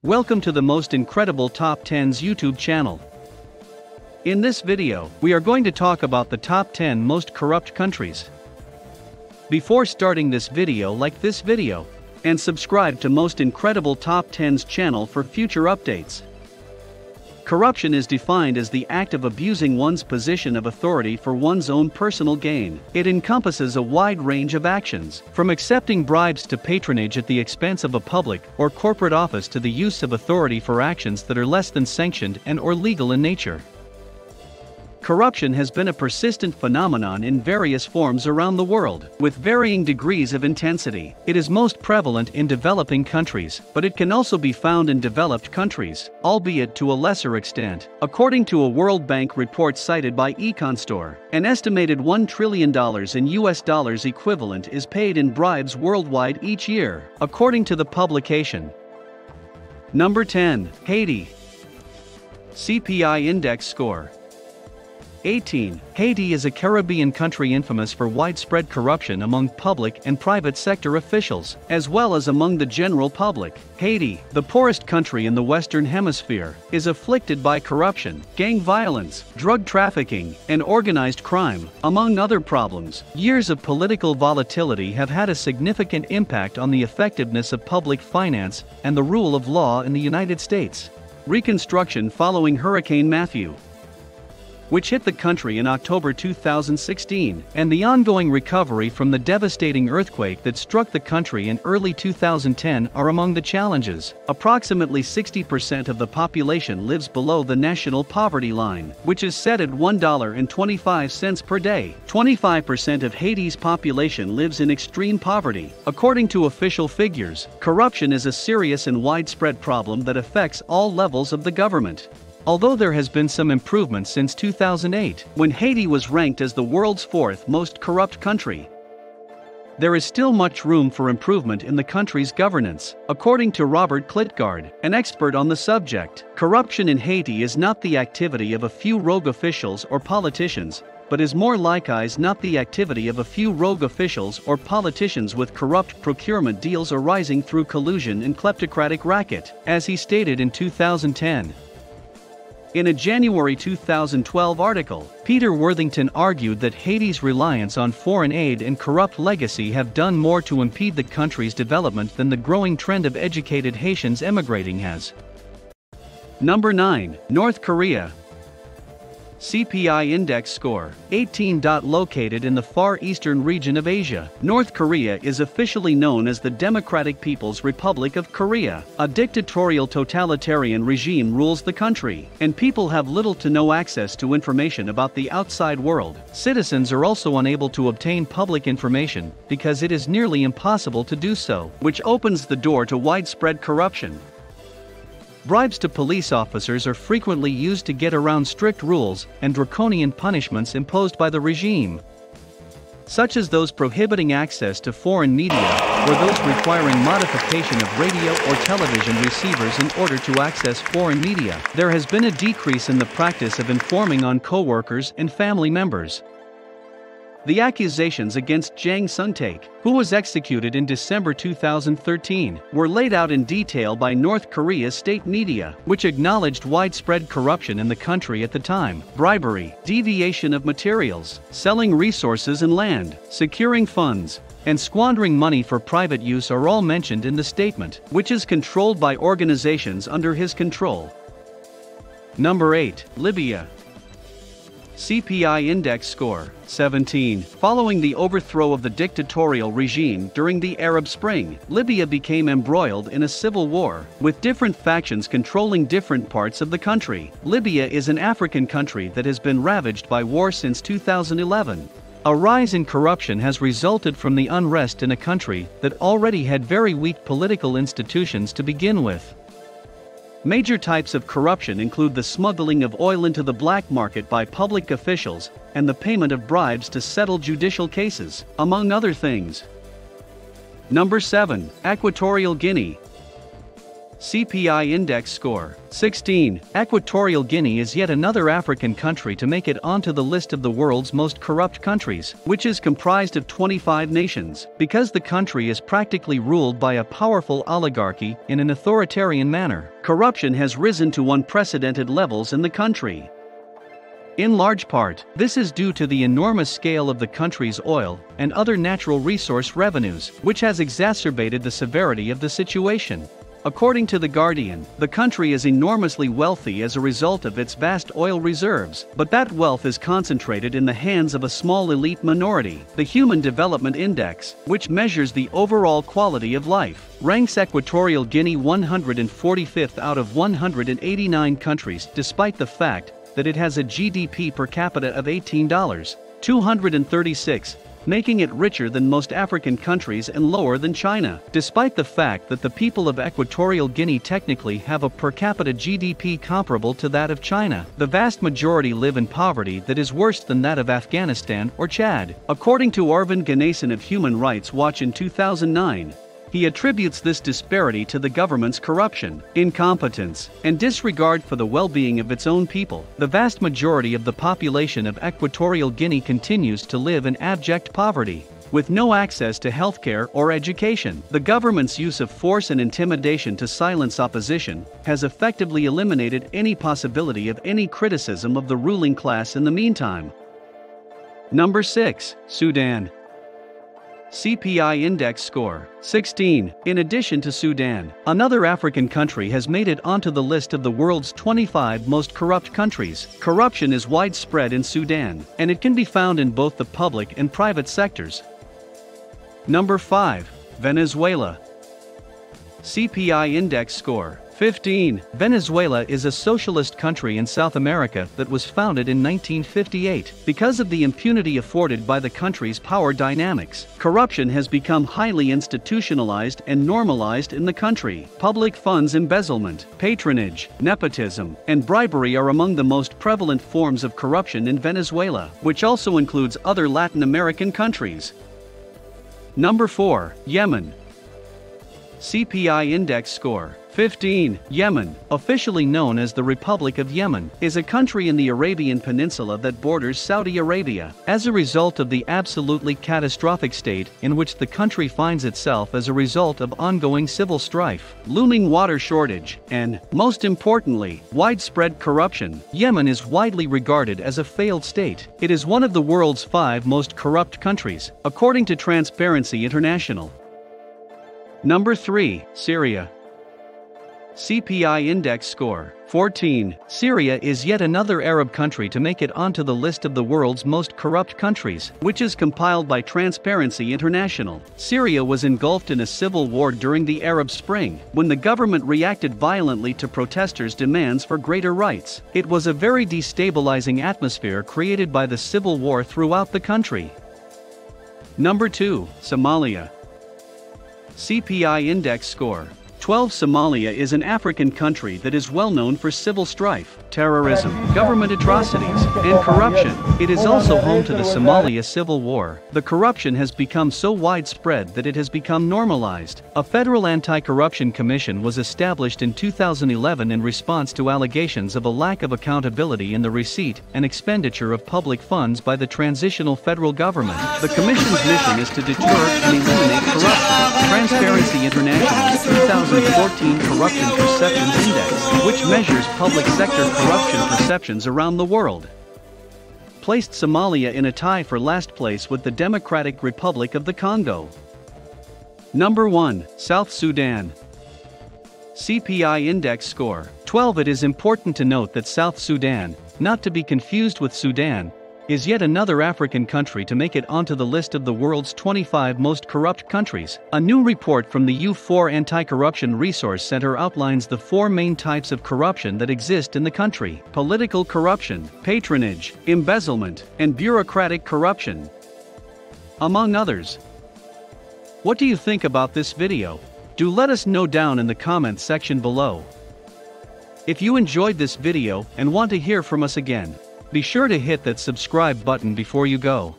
Welcome to the most incredible Top 10s YouTube channel. In this video, we are going to talk about the top 10 most corrupt countries. Before starting this video, like this video and subscribe to Most Incredible Top 10s channel for future updates. Corruption is defined as the act of abusing one's position of authority for one's own personal gain. It encompasses a wide range of actions, from accepting bribes to patronage at the expense of a public or corporate office to the use of authority for actions that are less than sanctioned and/or legal in nature. Corruption has been a persistent phenomenon in various forms around the world, with varying degrees of intensity. It is most prevalent in developing countries, but it can also be found in developed countries, albeit to a lesser extent. According to a World Bank report cited by Econstore, an estimated $1 trillion in US dollars equivalent is paid in bribes worldwide each year, according to the publication. Number 10. Haiti. CPI Index Score 18. Haiti is a Caribbean country infamous for widespread corruption among public and private sector officials, as well as among the general public. Haiti, the poorest country in the Western Hemisphere, is afflicted by corruption, gang violence, drug trafficking, and organized crime, among other problems. Years of political volatility have had a significant impact on the effectiveness of public finance and the rule of law in the United States. Reconstruction following Hurricane Matthew, which hit the country in October 2016, and the ongoing recovery from the devastating earthquake that struck the country in early 2010 are among the challenges. Approximately 60% of the population lives below the national poverty line, which is set at $1.25 per day. 25% of Haiti's population lives in extreme poverty. According to official figures, corruption is a serious and widespread problem that affects all levels of the government. Although there has been some improvement since 2008, when Haiti was ranked as the world's fourth most corrupt country, there is still much room for improvement in the country's governance. According to Robert Klitgard, an expert on the subject, corruption in Haiti is not the activity of a few rogue officials or politicians, but is more likewise not the activity of a few rogue officials or politicians with corrupt procurement deals arising through collusion and kleptocratic racket, as he stated in 2010. In a January 2012 article, Peter Worthington argued that Haiti's reliance on foreign aid and corrupt legacy have done more to impede the country's development than the growing trend of educated Haitians emigrating has. Number 9. North Korea. CPI Index Score 18. Located in the far eastern region of Asia, North Korea is officially known as the Democratic People's Republic of Korea. A dictatorial totalitarian regime rules the country, and people have little to no access to information about the outside world. Citizens are also unable to obtain public information because it is nearly impossible to do so, which opens the door to widespread corruption. Bribes to police officers are frequently used to get around strict rules and draconian punishments imposed by the regime, such as those prohibiting access to foreign media or those requiring modification of radio or television receivers in order to access foreign media. There has been a decrease in the practice of informing on co-workers and family members. The accusations against Jang Sung-taek, who was executed in December 2013, were laid out in detail by North Korea's state media, which acknowledged widespread corruption in the country at the time. Bribery, deviation of materials, selling resources and land, securing funds, and squandering money for private use are all mentioned in the statement, which is controlled by organizations under his control. Number 8. Libya. CPI Index Score 17. Following the overthrow of the dictatorial regime during the Arab Spring, Libya became embroiled in a civil war, with different factions controlling different parts of the country. Libya is an African country that has been ravaged by war since 2011. A rise in corruption has resulted from the unrest in a country that already had very weak political institutions to begin with. Major types of corruption include the smuggling of oil into the black market by public officials and the payment of bribes to settle judicial cases, among other things. Number 7. Equatorial Guinea. CPI Index Score 16. Equatorial Guinea is yet another African country to make it onto the list of the world's most corrupt countries, which is comprised of 25 nations. Because the country is practically ruled by a powerful oligarchy in an authoritarian manner, corruption has risen to unprecedented levels in the country. In large part, this is due to the enormous scale of the country's oil and other natural resource revenues, which has exacerbated the severity of the situation. According to The Guardian, the country is enormously wealthy as a result of its vast oil reserves, but that wealth is concentrated in the hands of a small elite minority. The Human Development Index, which measures the overall quality of life, ranks Equatorial Guinea 145th out of 189 countries, despite the fact that it has a GDP per capita of $18.236, making it richer than most African countries and lower than China. Despite the fact that the people of Equatorial Guinea technically have a per capita GDP comparable to that of China, the vast majority live in poverty that is worse than that of Afghanistan or Chad. According to Arvind Ganesan of Human Rights Watch in 2009, he attributes this disparity to the government's corruption, incompetence, and disregard for the well-being of its own people. The vast majority of the population of Equatorial Guinea continues to live in abject poverty, with no access to healthcare or education. The government's use of force and intimidation to silence opposition has effectively eliminated any possibility of any criticism of the ruling class in the meantime. Number 6. Sudan. CPI Index Score 16. In addition to Sudan, another African country has made it onto the list of the world's 25 most corrupt countries. Corruption is widespread in Sudan, and it can be found in both the public and private sectors. Number 5. Venezuela. CPI Index Score 15. Venezuela is a socialist country in South America that was founded in 1958. Because of the impunity afforded by the country's power dynamics, corruption has become highly institutionalized and normalized in the country. Public funds embezzlement, patronage, nepotism, and bribery are among the most prevalent forms of corruption in Venezuela, which also includes other Latin American countries. Number 4. Yemen. CPI Index Score 15. Yemen, officially known as the Republic of Yemen, is a country in the Arabian Peninsula that borders Saudi Arabia. As a result of the absolutely catastrophic state in which the country finds itself as a result of ongoing civil strife, looming water shortage, and, most importantly, widespread corruption, Yemen is widely regarded as a failed state. It is one of the world's 5 most corrupt countries, according to Transparency International. Number 3. Syria. CPI Index Score 14. Syria is yet another Arab country to make it onto the list of the world's most corrupt countries, which is compiled by Transparency International. Syria was engulfed in a civil war during the Arab Spring, when the government reacted violently to protesters' demands for greater rights. It was a very destabilizing atmosphere created by the civil war throughout the country. Number 2. Somalia. CPI Index Score 12. Somalia is an African country that is well known for civil strife, terrorism, government atrocities, and corruption. It is also home to the Somalia Civil War. The corruption has become so widespread that it has become normalized. A federal anti-corruption commission was established in 2011 in response to allegations of a lack of accountability in the receipt and expenditure of public funds by the transitional federal government. The commission's mission is to deter and eliminate corruption. Transparency International's 2014 Corruption Perceptions Index, which measures public sector corruption perceptions around the world, placed Somalia in a tie for last place with the Democratic Republic of the Congo. Number 1. South Sudan. CPI Index Score 12. It is important to note that South Sudan, not to be confused with Sudan, is yet another African country to make it onto the list of the world's 25 most corrupt countries. A new report from the U4 Anti-Corruption Resource Center outlines the 4 main types of corruption that exist in the country: political corruption, patronage, embezzlement, and bureaucratic corruption, among others. What do you think about this video? Do let us know down in the comments section below. If you enjoyed this video and want to hear from us again, be sure to hit that subscribe button before you go.